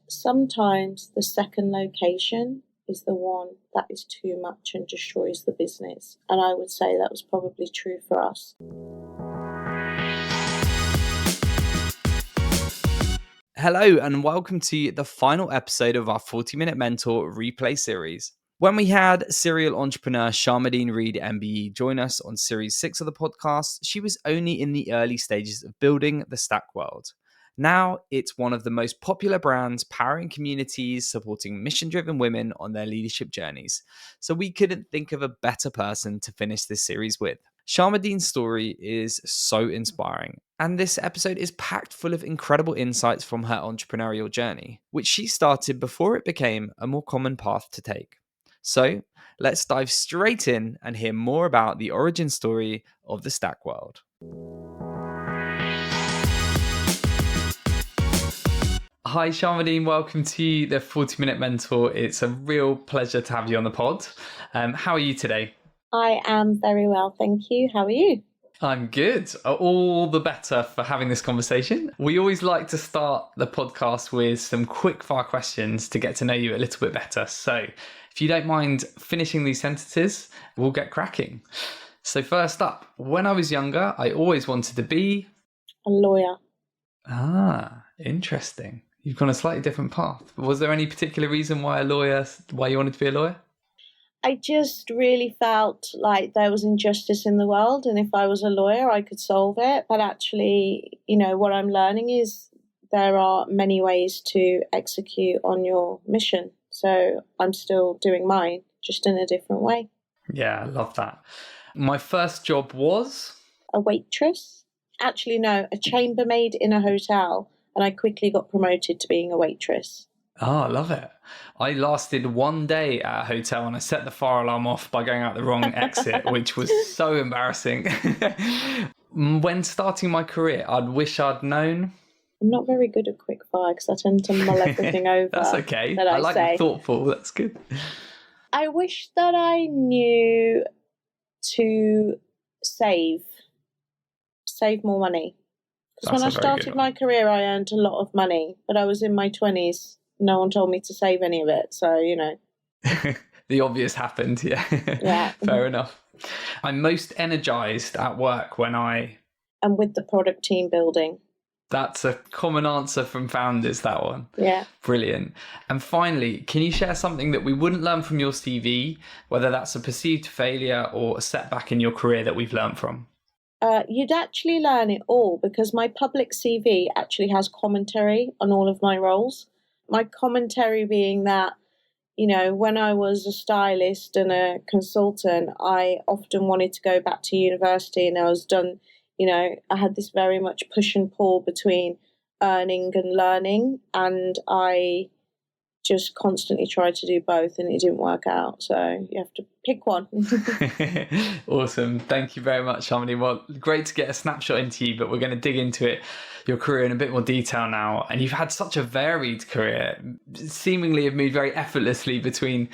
sometimes the second location is the one that is too much and destroys the business. And I would say that was probably true for us. Hello and welcome to the final episode of our 40-Minute Mentor replay series. When we had serial entrepreneur Sharmadean Reid MBE join us on series 6 of the podcast, she was only in the early stages of building the Stack world. Now it's one of the most popular brands, powering communities, supporting mission-driven women on their leadership journeys. So we couldn't think of a better person to finish this series with. Sharmadean's story is so inspiring, and this episode is packed full of incredible insights from her entrepreneurial journey, which she started before it became a more common path to take. So let's dive straight in and hear more about the origin story of the Stack world. Hi Sharmadean, welcome to the 40-Minute Mentor. It's a real pleasure to have you on the pod. How are you today? I am very well, thank you. How are you? I'm good. All the better for having this conversation. We always like to start the podcast with some quick fire questions to get to know you a little bit better. So if you don't mind finishing these sentences, we'll get cracking. So first up, when I was younger, I always wanted to be... a lawyer. Ah, interesting. You've gone a slightly different path. Was there any particular reason why you wanted to be a lawyer? I just really felt like there was injustice in the world, and if I was a lawyer, I could solve it. But actually, what I'm learning is there are many ways to execute on your mission. So I'm still doing mine, just in a different way. Yeah, I love that. My first job was? A waitress. Actually, no, a chambermaid in a hotel, and I quickly got promoted to being a waitress. Oh, I love it. I lasted one day at a hotel and I set the fire alarm off by going out the wrong exit, which was so embarrassing. When starting my career, I'd wish I'd known. I'm not very good at quick fire because I tend to mull everything over. That's okay. I like say. Thoughtful. That's good. I wish that I knew to save more money. Because when I started my career, I earned a lot of money, but I was in my 20s. No one told me to save any of it, so, The obvious happened, yeah. Yeah. Fair enough. I'm most energized at work when I... and with the product team building. That's a common answer from founders, that one. Yeah. Brilliant. And finally, can you share something that we wouldn't learn from your CV, whether that's a perceived failure or a setback in your career that we've learned from? You'd actually learn it all because my public CV actually has commentary on all of my roles. My commentary being that, when I was a stylist and a consultant, I often wanted to go back to university, and I was done, I had this very much push and pull between earning and learning, and I just constantly tried to do both and it didn't work out. So you have to pick one. Awesome. Thank you very much, Sharmadean. Well, great to get a snapshot into you, but we're going to dig into it, your career in a bit more detail now. And you've had such a varied career, seemingly have moved very effortlessly between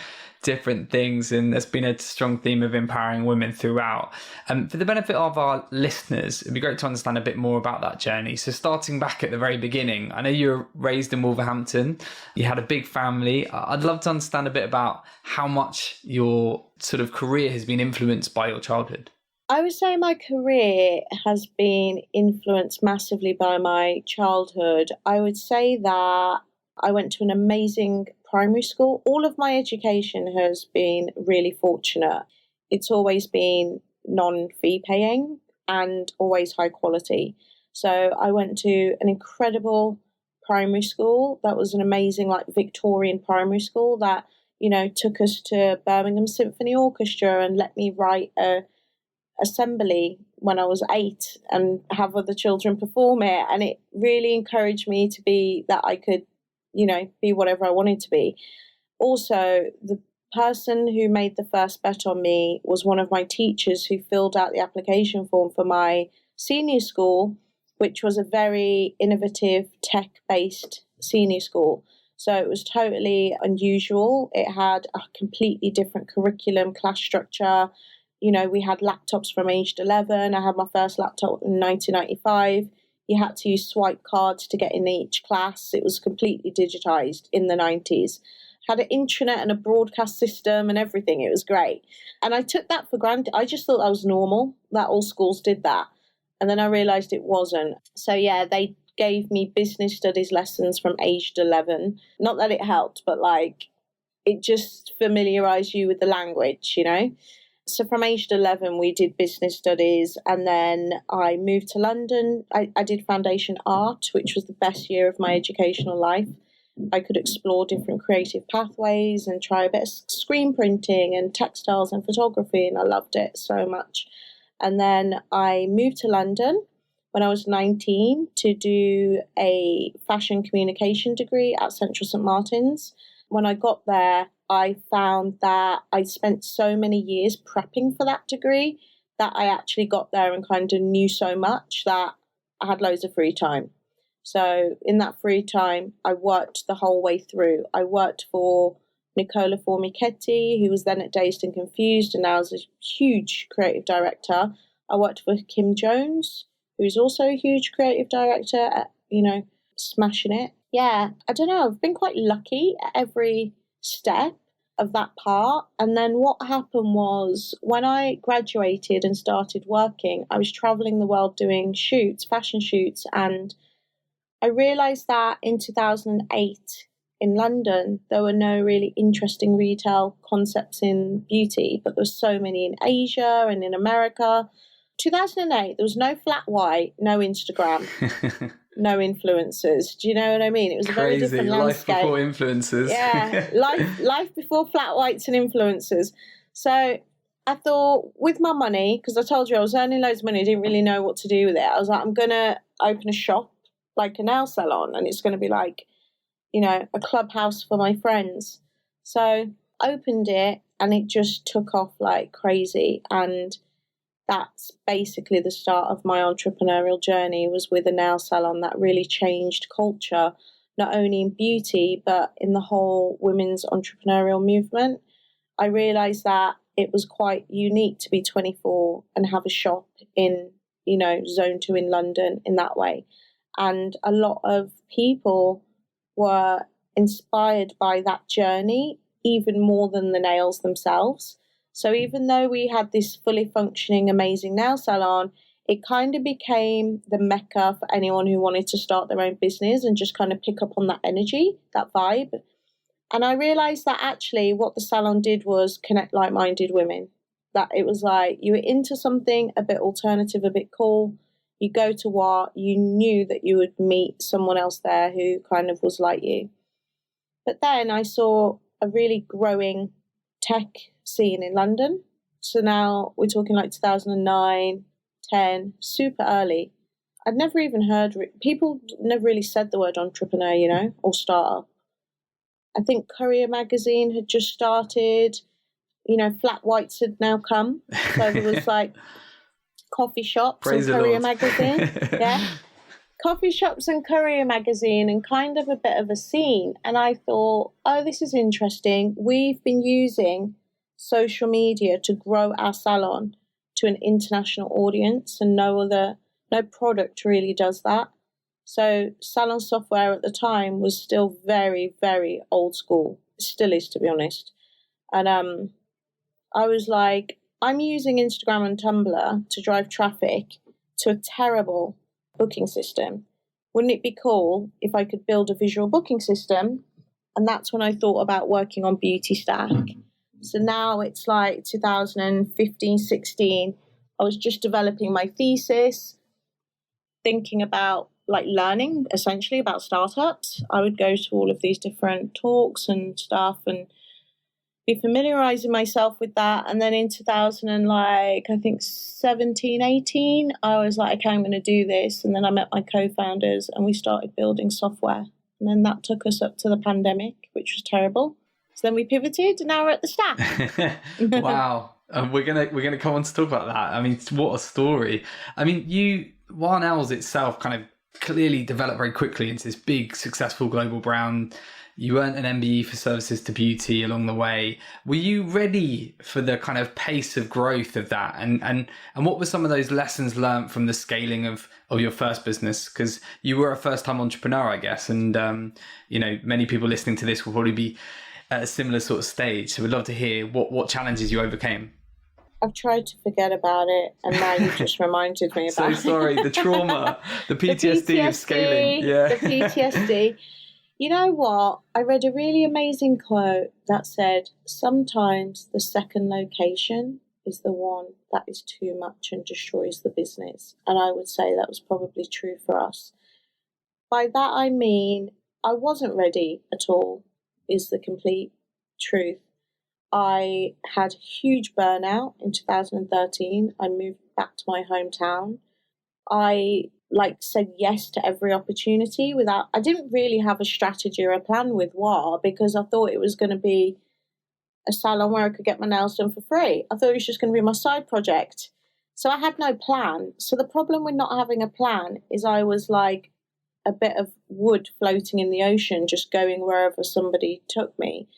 different things, and there's been a strong theme of empowering women throughout. For the benefit of our listeners, it'd be great to understand a bit more about that journey. So starting back at the very beginning, I know you were raised in Wolverhampton, you had a big family. I'd love to understand a bit about how much your sort of career has been influenced by your childhood. I would say my career has been influenced massively by my childhood. I would say that I went to an amazing primary school. All of my education has been really fortunate. It's always been non-fee paying and always high quality. So I went to an incredible primary school that was an amazing Victorian primary school that, took us to Birmingham Symphony Orchestra and let me write a assembly when I was 8 and have other children perform it. And it really encouraged me to be that I could, be whatever I wanted to be. Also, the person who made the first bet on me was one of my teachers who filled out the application form for my senior school, which was a very innovative tech-based senior school. So it was totally unusual. It had a completely different curriculum, class structure. We had laptops from aged 11. I had my first laptop in 1995. You had to use swipe cards to get in each class. It was completely digitized in the 90s. Had an intranet and a broadcast system and everything. It was great. And I took that for granted. I just thought that was normal, that all schools did that. And then I realized it wasn't. So yeah, they gave me business studies lessons from aged 11. Not that it helped, but like it just familiarized you with the language, you know? So from aged 11, we did business studies, and then I moved to London. I did foundation art, which was the best year of my educational life. I could explore different creative pathways and try a bit of screen printing and textiles and photography, and I loved it so much. And then I moved to London when I was 19 to do a fashion communication degree at Central St Martin's. When I got there, I found that I spent so many years prepping for that degree that I actually got there and kind of knew so much that I had loads of free time. So in that free time, I worked the whole way through. I worked for Nicola Formichetti, who was then at Dazed and Confused and now is a huge creative director. I worked for Kim Jones, who's also a huge creative director, at, smashing it. Yeah, I don't know. I've been quite lucky at every step of that part. And then what happened was when I graduated and started working, I was traveling the world doing shoots, fashion shoots, and I realized that in 2008 in London, there were no really interesting retail concepts in beauty, but there were so many in Asia and in America. 2008, there was no flat white, no Instagram, no influencers. Do you know what I mean? It was a very different landscape. Life before influencers. Yeah, life before flat whites and influencers. So I thought, with my money, because I told you I was earning loads of money, I didn't really know what to do with it. I was like, I'm going to open a shop, like a nail salon, and it's going to be like, a clubhouse for my friends. So opened it and it just took off like crazy. And that's basically the start of my entrepreneurial journey, was with a nail salon that really changed culture, not only in beauty, but in the whole women's entrepreneurial movement. I realized that it was quite unique to be 24 and have a shop in, Zone 2 in London in that way. And a lot of people were inspired by that journey, even more than the nails themselves. So even though we had this fully functioning, amazing nail salon, it kind of became the mecca for anyone who wanted to start their own business and just kind of pick up on that energy, that vibe. And I realized that actually what the salon did was connect like-minded women. That it was like you were into something a bit alternative, a bit cool. You go to what, you knew that you would meet someone else there who kind of was like you. But then I saw a really growing tech scene in London. So now we're talking like 2009, 10, super early. I'd never even heard, people never really said the word entrepreneur, or startup. I think Courier magazine had just started, flat whites had now come. So there was like coffee shops Praise and Courier Lord. magazine. Yeah. Coffee shops and Courier magazine and kind of a bit of a scene. And I thought, oh, this is interesting. We've been using social media to grow our salon to an international audience, and no product really does that. So salon software at the time was still very, very old school. It still is, to be honest. And I was like, I'm using Instagram and Tumblr to drive traffic to a terrible booking system. Wouldn't it be cool if I could build a visual booking system? And that's when I thought about working on Beauty Stack. So now it's like 2015, 16. I was just developing my thesis, thinking about like learning essentially about startups. I would go to all of these different talks and stuff and be familiarizing myself with that. And then in 17, 18, I was like, okay, I'm going to do this. And then I met my co-founders and we started building software. And then that took us up to the pandemic, which was terrible. So then we pivoted and now we're at the Stack. Wow. We're gonna come on to talk about that. I mean, what a story. I mean, Wild Nails itself kind of clearly developed very quickly into this big, successful global brand. You earned an MBE for services to beauty along the way. Were you ready for the kind of pace of growth of that? And what were some of those lessons learned from the scaling of your first business? Because you were a first-time entrepreneur, I guess, and many people listening to this will probably be at a similar sort of stage. So we'd love to hear what challenges you overcame. I've tried to forget about it, and now you've just reminded me about it. So sorry, the trauma, the PTSD of scaling. Yeah. The PTSD. You know what? I read a really amazing quote that said, sometimes the second location is the one that is too much and destroys the business. And I would say that was probably true for us. By that I mean, I wasn't ready at all, is the complete truth. I had huge burnout in 2013. I moved back to my hometown. I said yes to every opportunity I didn't really have a strategy or a plan with WAR, because I thought it was going to be a salon where I could get my nails done for free. I thought it was just going to be my side project. So I had no plan. So the problem with not having a plan is I was like a bit of wood floating in the ocean, just going wherever somebody took me.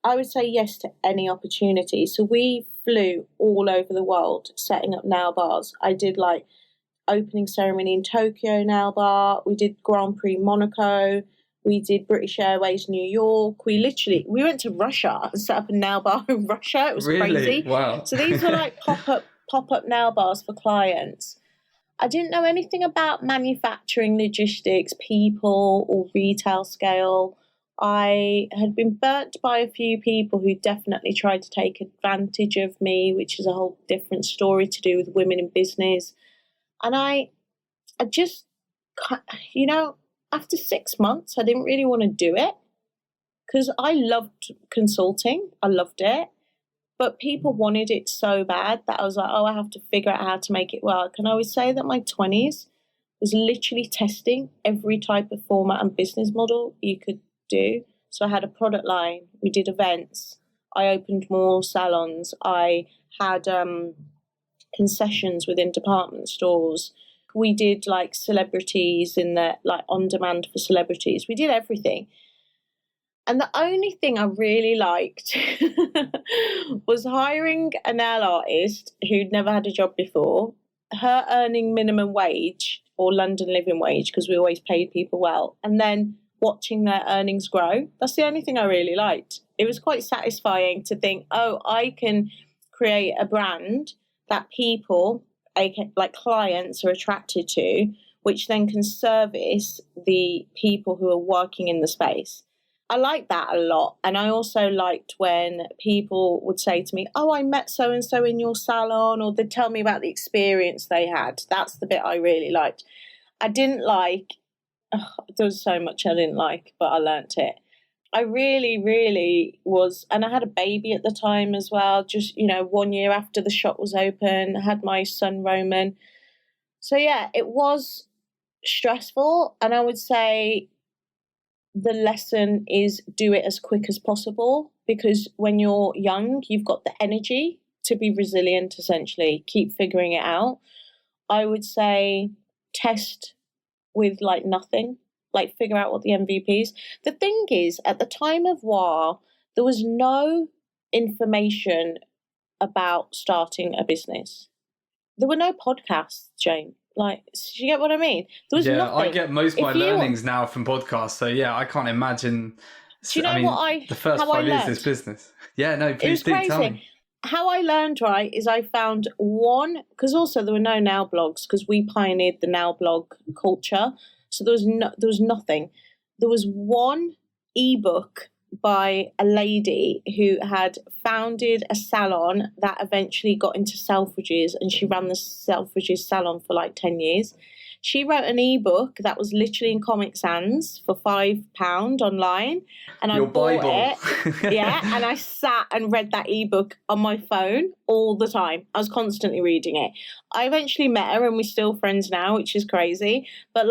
I would say yes to any opportunity. So we flew all over the world setting up nail bars. I did opening ceremony in Tokyo nail bar. We did Grand Prix Monaco. We did British Airways New York. We went to Russia and set up a nail bar in Russia. It was crazy. Wow. So these were pop-up nail bars for clients. I didn't know anything about manufacturing, logistics, people, or retail scale. I had been burnt by a few people who definitely tried to take advantage of me, which is a whole different story to do with women in business. And I just, after 6 months, I didn't really want to do it because I loved consulting. I loved it. But people wanted it so bad that I was like, I have to figure out how to make it work. And I would say that my 20s was literally testing every type of format and business model you could do. So I had a product line. We did events. I opened more salons. I had concessions within department stores. We did celebrities in the on demand for celebrities. We did everything. And the only thing I really liked was hiring a nail artist who'd never had a job before, her earning minimum wage or London living wage, because we always paid people well, and then watching their earnings grow. That's the only thing I really liked. It was quite satisfying to think, I can create a brand that people, like clients, are attracted to, which then can service the people who are working in the space. I liked that a lot. And I also liked when people would say to me, I met so-and-so in your salon, or they'd tell me about the experience they had. That's the bit I really liked. I didn't there was so much I didn't like, but I learnt it. I really, really was, and I had a baby at the time as well, just, 1 year after the shop was open. I had my son, Roman. So yeah, it was stressful. And I would say the lesson is do it as quick as possible, because when you're young, you've got the energy to be resilient, essentially, keep figuring it out. I would say test with nothing, figure out what the MVP is. The thing is, at the time of WAR, there was no information about starting a business. There were no podcasts, Jane. Do you get what I mean? There was nothing. I get most of my learnings now from podcasts. So yeah, I can't imagine. Do you know the first 5 years of this business? Yeah, no, please do tell me. How I learned, is I found one, because also there were no nail blogs, because we pioneered the nail blog culture. So there was nothing. There was one ebook by a lady who had founded a salon that eventually got into Selfridges, and she ran the Selfridges salon for 10 years. She wrote an ebook that was literally in Comic Sans for £5 online, and I bought it. Yeah, and I sat and read that ebook on my phone all the time. I was constantly reading it. I eventually met her, and we're still friends now, which is crazy. But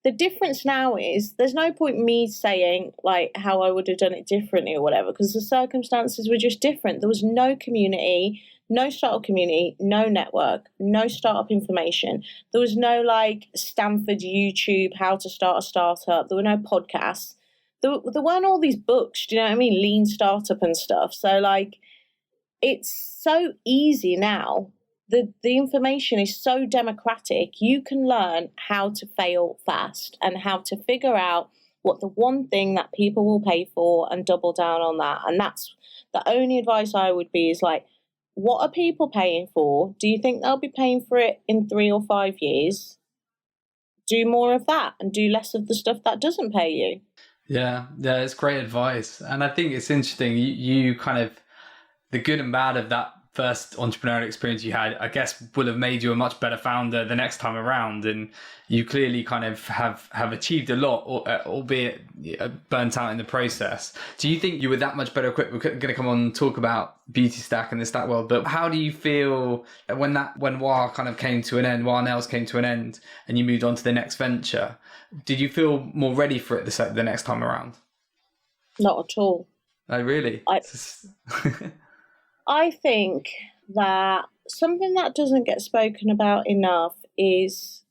The difference now is there's no point me saying like how I would have done it differently or whatever, because the circumstances were just different. There was no community, no startup community, no network, no startup information. There was no like Stanford YouTube, how to start a startup. There were no podcasts. There weren't all these books, do you know what I mean? Lean startup and stuff. So like, it's so easy now. The information is so democratic. You can learn how to fail fast and how to figure out what the one thing that people will pay for and double down on that. And that's the only advice I would be is like, what are people paying for? Do you think they'll be paying for it in 3 or 5 years? Do more of that and do less of the stuff that doesn't pay you. Yeah, it's great advice. And I think it's interesting. You kind of, the good and bad of that first entrepreneurial experience you had, I guess, would have made you a much better founder the next time around. And you clearly kind of have achieved a lot, albeit burnt out in the process. Do you think you were that much better equipped? We're going to come on and talk about Beauty Stack and the Stack world, but how do you feel when WAH kind of came to an end, WAH Nails came to an end, and you moved on to the next venture? Did you feel more ready for it the next time around? Not at all. Oh, really? I think that something that doesn't get spoken about enough is,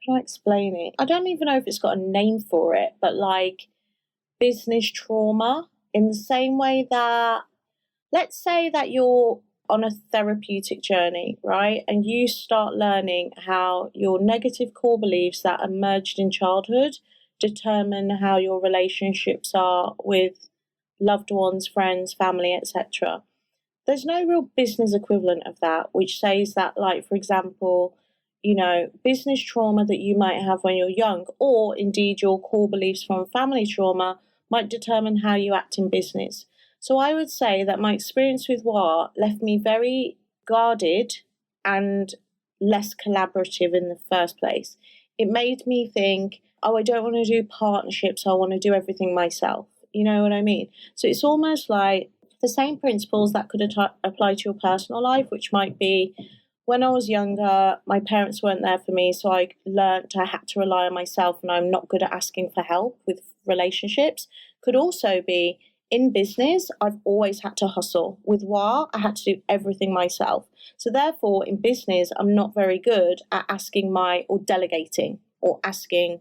can I explain it? I don't even know if it's got a name for it, but like business trauma, in the same way that, let's say that you're on a therapeutic journey, right? And you start learning how your negative core beliefs that emerged in childhood determine how your relationships are with loved ones, friends, family, etc. There's no real business equivalent of that, which says that, like, for example, you know, business trauma that you might have when you're young, or indeed your core beliefs from family trauma, might determine how you act in business. So I would say that my experience with WAH left me very guarded and less collaborative in the first place. It made me think, oh, I don't want to do partnerships, I want to do everything myself. You know what I mean? So it's almost like the same principles that could apply to your personal life, which might be, when I was younger, my parents weren't there for me, so I learned I had to rely on myself, and I'm not good at asking for help with relationships. Could also be, in business, I've always had to hustle. With WAH, I had to do everything myself. So therefore, in business, I'm not very good at or delegating, or asking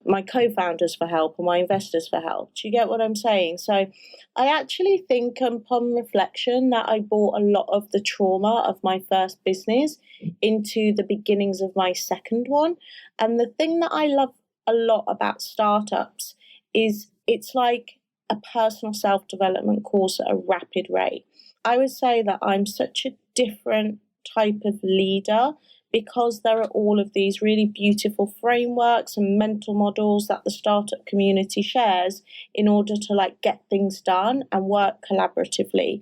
my co-founders for help or my investors for help. Do you get what I'm saying? So I actually think, upon reflection, that I brought a lot of the trauma of my first business into the beginnings of my second one. And the thing that I love a lot about startups is it's like a personal self-development course at a rapid rate. I would say that I'm such a different type of leader because there are all of these really beautiful frameworks and mental models that the startup community shares in order to like get things done and work collaboratively.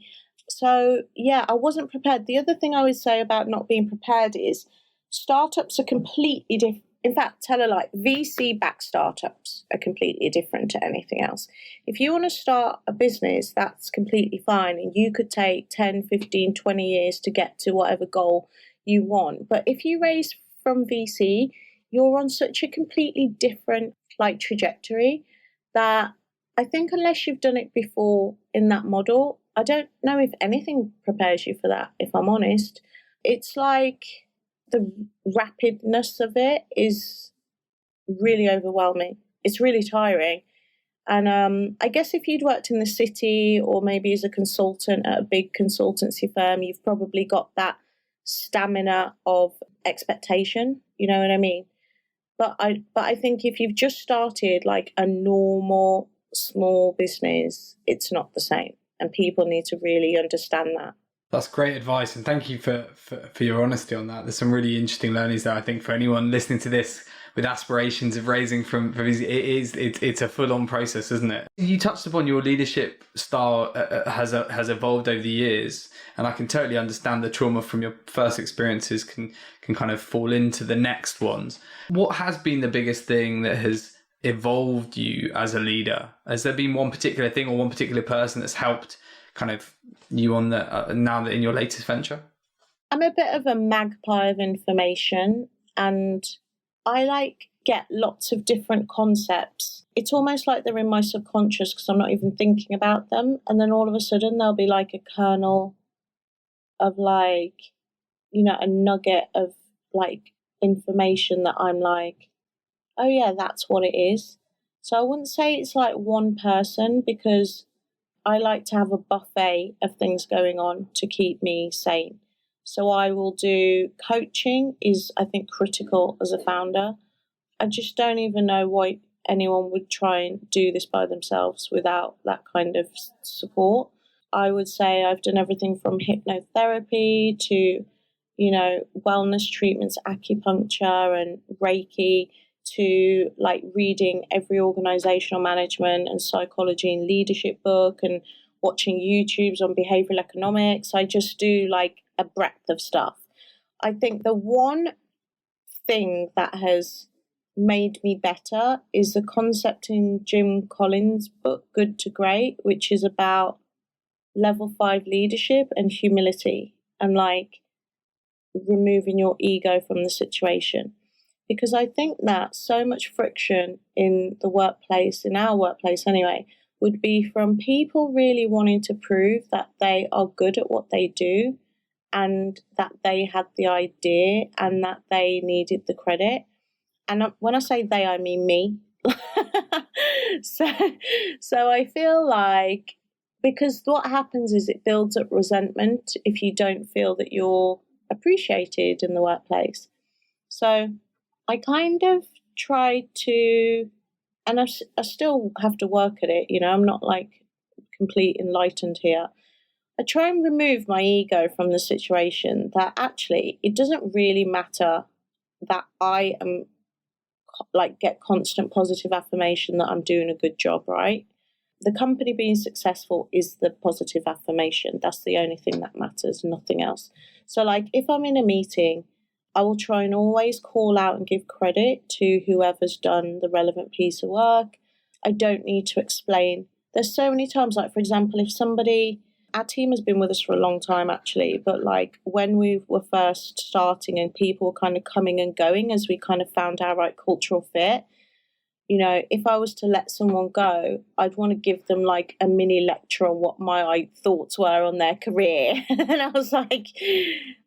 So yeah, I wasn't prepared. The other thing I would say about not being prepared is startups are completely different. In fact, tell a lie, VC-backed startups are completely different to anything else. If you want to start a business, that's completely fine. And you could take 10, 15, 20 years to get to whatever goal you want. But if you raise from VC, you're on such a completely different like trajectory that I think unless you've done it before in that model, I don't know if anything prepares you for that, if I'm honest. It's like the rapidness of it is really overwhelming. It's really tiring. And I guess if you'd worked in the city or maybe as a consultant at a big consultancy firm, you've probably got that stamina of expectation, you know what I mean? But I think if you've just started like a normal small business, it's not the same. And people need to really understand that. That's great advice, and thank you for your honesty on that. There's some really interesting learnings there, I think, for anyone listening to this with aspirations of raising from it's a full-on process, isn't it? You touched upon your leadership style has evolved over the years, and I can totally understand the trauma from your first experiences can kind of fall into the next ones. What has been the biggest thing that has evolved you as a leader? Has there been one particular thing or one particular person that's helped kind of you on the now that in your latest venture? I'm a bit of a magpie of information, and I like get lots of different concepts. It's almost like they're in my subconscious because I'm not even thinking about them. And then all of a sudden there'll be like a kernel of like, a nugget of like information that I'm like, oh yeah, that's what it is. So I wouldn't say it's like one person, because I like to have a buffet of things going on to keep me sane. So I will do coaching is, I think, critical as a founder. I just don't even know why anyone would try and do this by themselves without that kind of support. I would say I've done everything from hypnotherapy to, wellness treatments, acupuncture and Reiki, to like reading every organizational management and psychology and leadership book and watching YouTubes on behavioral economics. I just do like a breadth of stuff. I think the one thing that has made me better is the concept in Jim Collins' book, Good to Great, which is about level 5 leadership and humility and like removing your ego from the situation. Because I think that so much friction in the workplace, in our workplace anyway, would be from people really wanting to prove that they are good at what they do and that they had the idea and that they needed the credit. And when I say they, I mean me. So I feel like, because what happens is it builds up resentment if you don't feel that you're appreciated in the workplace. So I kind of try to, and I still have to work at it, I'm not like complete enlightened here. I try and remove my ego from the situation, that actually it doesn't really matter that I am like get constant positive affirmation that I'm doing a good job, right? The company being successful is the positive affirmation. That's the only thing that matters, nothing else. So like if I'm in a meeting, I will try and always call out and give credit to whoever's done the relevant piece of work. I don't need to explain. There's so many times, like for example, if somebody, our team has been with us for a long time actually, but like when we were first starting and people were kind of coming and going as we kind of found our right cultural fit, if I was to let someone go, I'd want to give them like a mini lecture on what my thoughts were on their career. And I was like,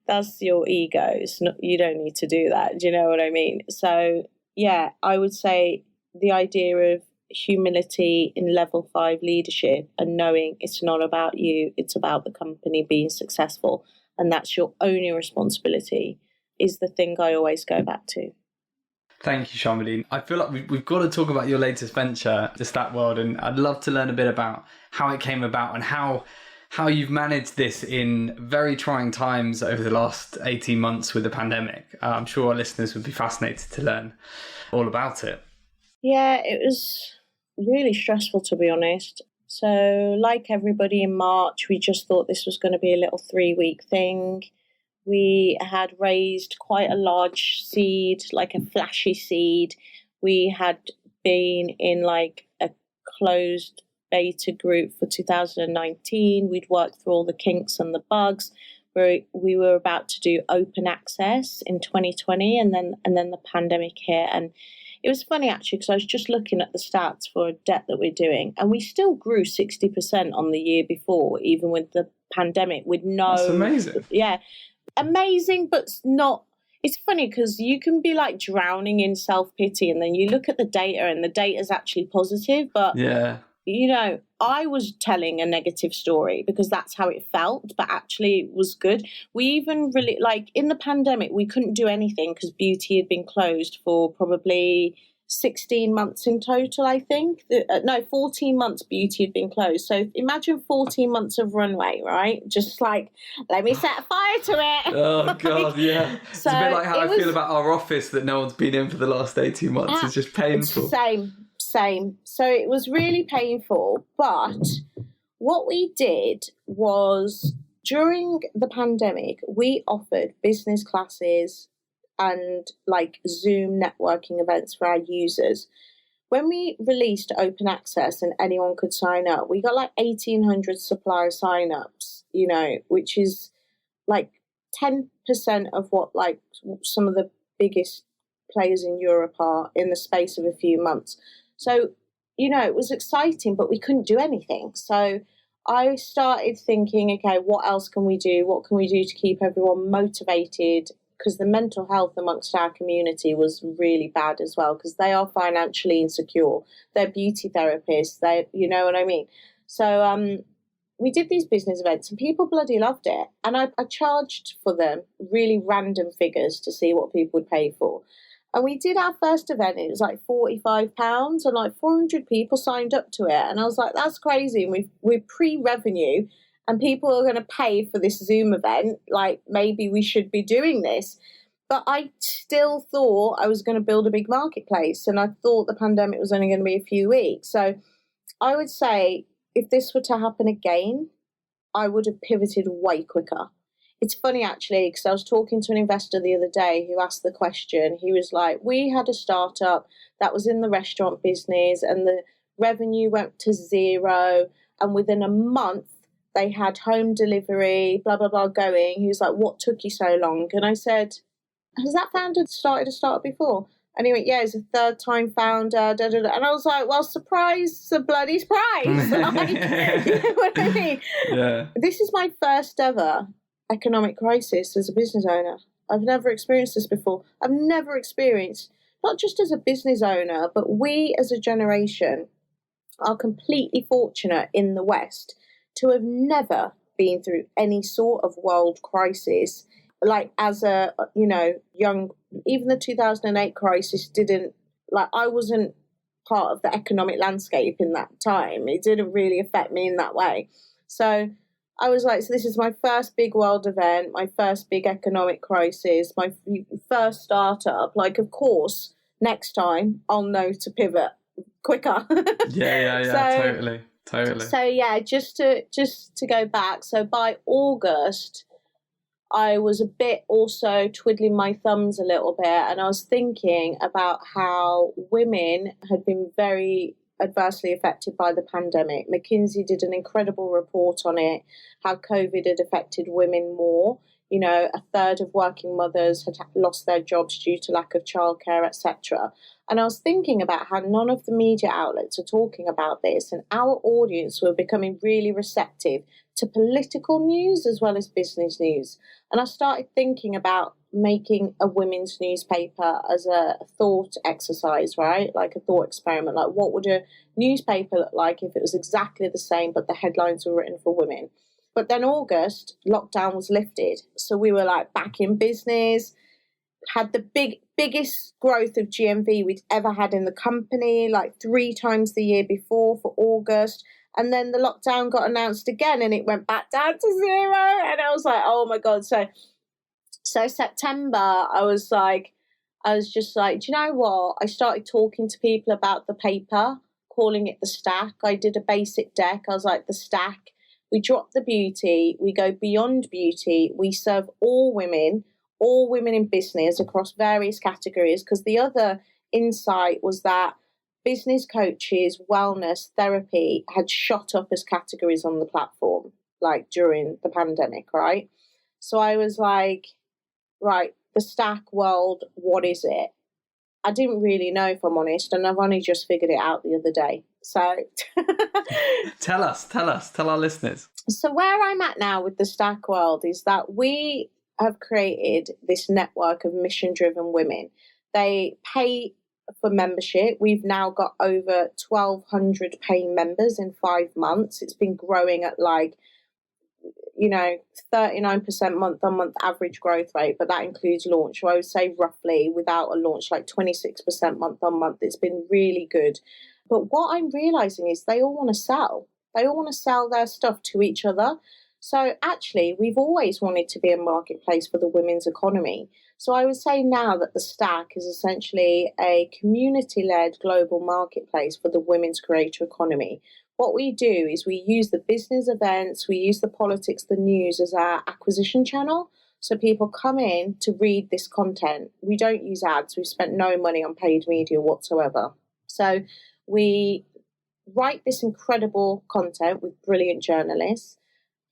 that's your ego. You don't need to do that. Do you know what I mean? So yeah, I would say the idea of humility in level 5 leadership and knowing it's not about you, it's about the company being successful, and that's your only responsibility, is the thing I always go back to. Thank you, Sharmadean. I feel like we've got to talk about your latest venture, the Stat World, and I'd love to learn a bit about how it came about and how you've managed this in very trying times over the last 18 months with the pandemic. I'm sure our listeners would be fascinated to learn all about it. Yeah, it was really stressful, to be honest. So like everybody in March, we just thought this was going to be a little 3-week thing. We had raised quite a large seed, like a flashy seed. We had been in like a closed beta group for 2019. We'd worked through all the kinks and the bugs. We were about to do open access in 2020, and then the pandemic hit. And it was funny actually, because I was just looking at the stats for a debt that we're doing, and we still grew 60% on the year before, even with the pandemic, with no. That's amazing. Yeah. Amazing, but not. It's funny because you can be like drowning in self-pity, and then you look at the data and the data is actually positive, but yeah, I was telling a negative story because that's how it felt, but actually it was good. We even really, like in the pandemic, we couldn't do anything because beauty had been closed for probably 16 months in total, I think. 14 months beauty had been closed. So imagine 14 months of runway, right? Just like, let me set fire to it. Oh, God, yeah. It's a bit like how I feel about our office that no one's been in for the last 18 months. It's just painful. Same. So it was really painful. But what we did was, during the pandemic, we offered business classes and like Zoom networking events for our users. When we released open access and anyone could sign up, we got like 1,800 supplier signups, which is like 10% of what like some of the biggest players in Europe are in the space of a few months. So, it was exciting, but we couldn't do anything. So I started thinking, okay, what else can we do? What can we do to keep everyone motivated? Because the mental health amongst our community was really bad as well, because they are financially insecure. They're beauty therapists. You know what I mean? So we did these business events and people bloody loved it. And I charged for them really random figures to see what people would pay for. And we did our first event. It was like £45 and like 400 people signed up to it. And I was like, that's crazy. And we're pre-revenue and people are going to pay for this Zoom event. Like, maybe we should be doing this. But I still thought I was going to build a big marketplace. And I thought the pandemic was only going to be a few weeks. So I would say if this were to happen again, I would have pivoted way quicker. It's funny, actually, because I was talking to an investor the other day who asked the question. He was like, we had a startup that was in the restaurant business and the revenue went to zero. And within a month, they had home delivery, blah, blah, blah, going. He was like, what took you so long? And I said, has that founder started a startup before? And he went, yeah, he's a third-time founder. Da, da, da. And I was like, well, surprise, a bloody surprise. Like, you know what I mean? Yeah. This is my first ever economic crisis as a business owner. I've never experienced this before. I've never experienced, not just as a business owner, but we as a generation are completely fortunate in the West to have never been through any sort of world crisis. Like, as a, young, even the 2008 crisis didn't, like, I wasn't part of the economic landscape in that time. It didn't really affect me in that way. So I was like, so this is my first big world event, my first big economic crisis, my first startup. Like, of course, next time I'll know to pivot quicker. Yeah, totally. So yeah, just to go back. So by August, I was a bit also twiddling my thumbs a little bit, and I was thinking about how women had been very adversely affected by the pandemic. McKinsey did an incredible report on it, how COVID had affected women more. A third of working mothers had lost their jobs due to lack of childcare, etc. And I was thinking about how none of the media outlets are talking about this, and our audience were becoming really receptive to political news as well as business news. And I started thinking about making a women's newspaper as a thought exercise, right? Like a thought experiment. Like, what would a newspaper look like if it was exactly the same, but the headlines were written for women? But then August, lockdown was lifted. So we were like back in business, had the biggest growth of GMV we'd ever had in the company, like 3 times the year before for August. And then the lockdown got announced again and it went back down to 0. And I was like, oh my God. So September, I was just like, do you know what? I started talking to people about the paper, calling it the stack. I did a basic deck. I was like, the stack. We drop the beauty. We go beyond beauty. We serve all women in business across various categories. Because the other insight was that business coaches, wellness, therapy had shot up as categories on the platform, like during the pandemic, right? So I was like, right, the stack world, what is it? I didn't really know, if I'm honest, and I've only just figured it out the other day. So tell our listeners. So where I'm at now with the stack world is that we have created this network of mission-driven women. They pay for membership. We've now got over 1,200 paying members in 5 months. It's been growing at 39% month-on-month average growth rate, but that includes launch. So I would say roughly, without a launch, like 26% month-on-month. It's been really good. But what I'm realizing is they all want to sell. They all want to sell their stuff to each other. So actually, we've always wanted to be a marketplace for the women's economy. So I would say now that the Stack is essentially a community-led global marketplace for the women's creator economy. What we do is we use the business events, we use the politics, the news as our acquisition channel. So people come in to read this content. We don't use ads. We've spent no money on paid media whatsoever. So we write this incredible content with brilliant journalists.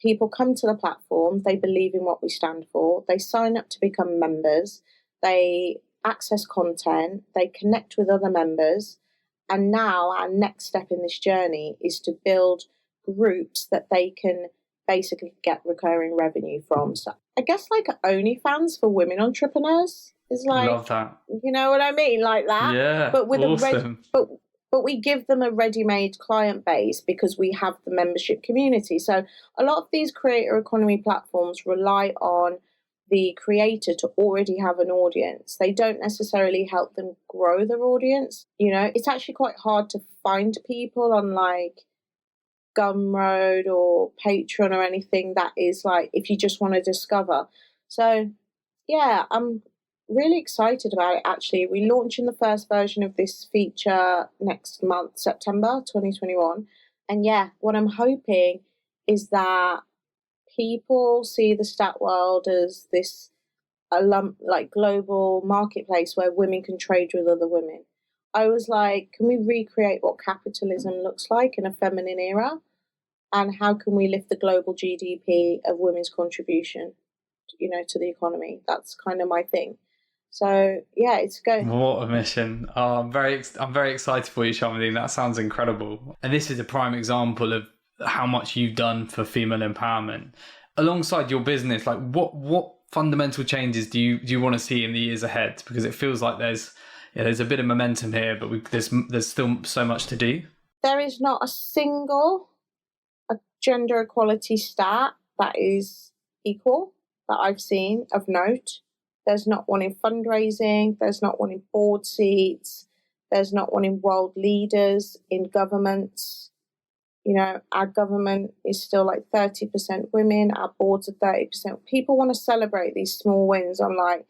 People come to the platform, they believe in what we stand for, they sign up to become members, they access content, they connect with other members. And now our next step in this journey is to build groups that they can basically get recurring revenue from. So I guess like OnlyFans for women entrepreneurs is like, love that. You know what I mean? Like that. Yeah, but with awesome. but we give them a ready-made client base because we have the membership community. So a lot of these creator economy platforms rely on the creator to already have an audience. They don't necessarily help them grow their audience. You know, it's actually quite hard to find people on like Gumroad or Patreon or anything that is like if you just want to discover. So yeah, I'm really excited about it actually. We're launching the first version of this feature next month, September 2021. And yeah, what I'm hoping is that people see the stat world as this like global marketplace where women can trade with other women. I was like, can we recreate what capitalism looks like in a feminine era? And how can we lift the global GDP of women's contribution, you know, to the economy? That's kind of my thing. So yeah, it's going. What a mission! Oh, I'm very excited for you, Sharmadean. That sounds incredible. And this is a prime example of how much you've done for female empowerment alongside your business. Like, what fundamental changes do you want to see in the years ahead? Because it feels like there's a bit of momentum here, but there's still so much to do. There is not a single gender equality stat that is equal that I've seen of note. There's not one in fundraising. There's not one in board seats. There's not one in world leaders, in governments. You know, our government is still like 30% women. Our boards are 30%. People want to celebrate these small wins. I'm like,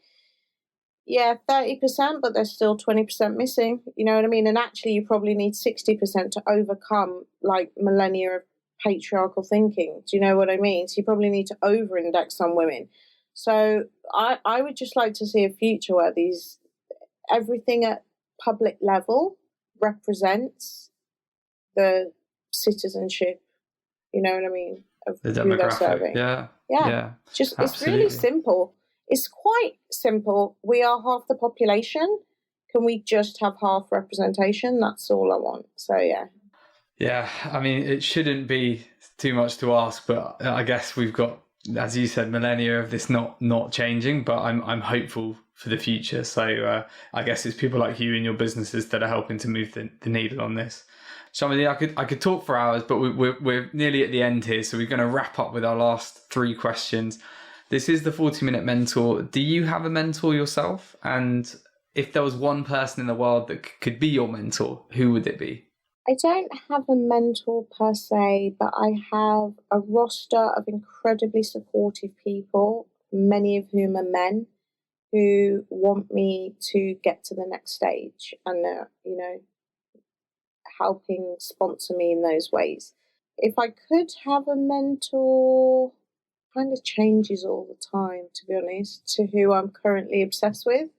yeah, 30%, but there's still 20% missing. You know what I mean? And actually, you probably need 60% to overcome like millennia of patriarchal thinking. Do you know what I mean? So you probably need to over-index on women. So I would just like to see a future where everything at public level represents the citizenship, you know what I mean, of the who they're serving. Yeah. Just absolutely. It's really simple. It's quite simple. We are half the population. Can we just have half representation? That's all I want. So yeah. Yeah, I mean, it shouldn't be too much to ask, but I guess we've got, as you said, millennia of this not changing, but I'm hopeful for the future. So I guess it's people like you and your businesses that are helping to move the needle on this. Sharmadean, I could talk for hours, but we're nearly at the end here, so we're going to wrap up with our last 3 questions. This is the 40-minute mentor. Do you have a mentor yourself? And if there was one person in the world that could be your mentor, who would it be? I don't have a mentor per se, but I have a roster of incredibly supportive people, many of whom are men, who want me to get to the next stage and, you know, helping sponsor me in those ways. If I could have a mentor, kind of changes all the time, to be honest, to who I'm currently obsessed with.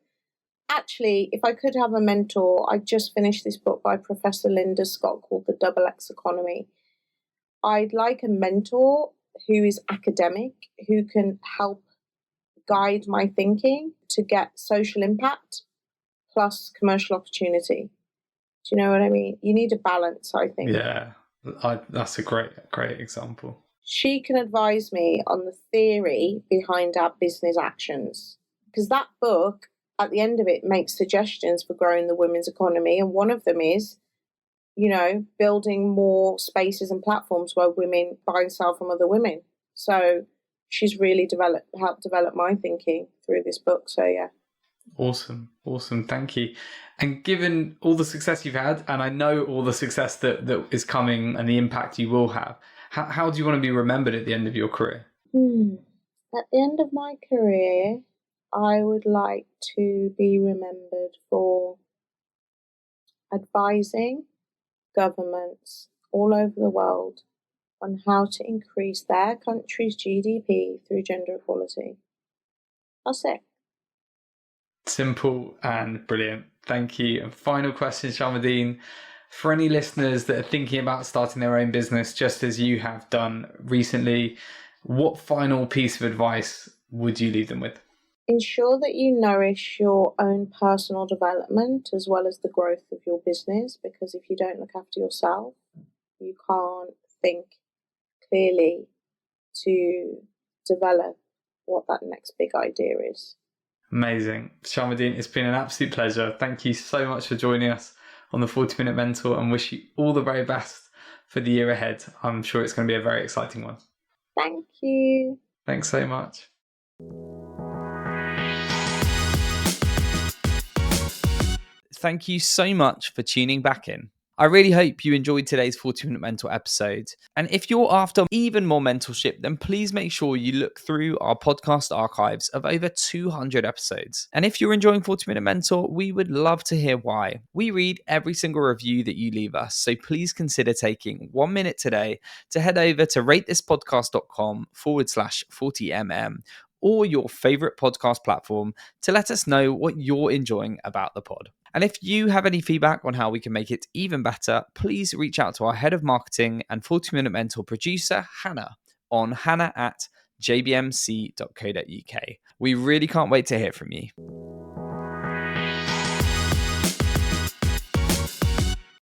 Actually, if I could have a mentor, I just finished this book by Professor Linda Scott called The Double X Economy. I'd like a mentor who is academic, who can help guide my thinking to get social impact plus commercial opportunity. Do you know what I mean? You need a balance, I think. Yeah, that's a great example. She can advise me on the theory behind our business actions. Because that book, at the end of it, makes suggestions for growing the women's economy. And one of them is, you know, building more spaces and platforms where women buy and sell from other women. So she's really helped develop my thinking through this book. So, yeah. Awesome. Thank you. And given all the success you've had, and I know all the success that is coming and the impact you will have, how do you want to be remembered at the end of your career? At the end of my career, I would like to be remembered for advising governments all over the world on how to increase their country's GDP through gender equality. That's it. Simple and brilliant. Thank you. And final question, Sharmadean. For any listeners that are thinking about starting their own business, just as you have done recently, what final piece of advice would you leave them with? ensure that you nourish your own personal development as well as the growth of your business, because if you don't look after yourself, you can't think clearly to develop what that next big idea is. Amazing. Sharmadean, it's been an absolute pleasure. Thank you so much for joining us on the 40-Minute Mentor, and wish you all the very best for the year ahead. I'm sure it's going to be a very exciting one. Thank you. Thanks so much. Thank you so much for tuning back in. I really hope you enjoyed today's 40-Minute Mentor episode. And if you're after even more mentorship, then please make sure you look through our podcast archives of over 200 episodes. And if you're enjoying 40-Minute Mentor, we would love to hear why. We read every single review that you leave us, so please consider taking 1 minute today to head over to ratethispodcast.com/40mm or your favorite podcast platform to let us know what you're enjoying about the pod. And if you have any feedback on how we can make it even better, please reach out to our head of marketing and 40-Minute Mentor producer, Hannah, on hannah@jbmc.co.uk. We really can't wait to hear from you.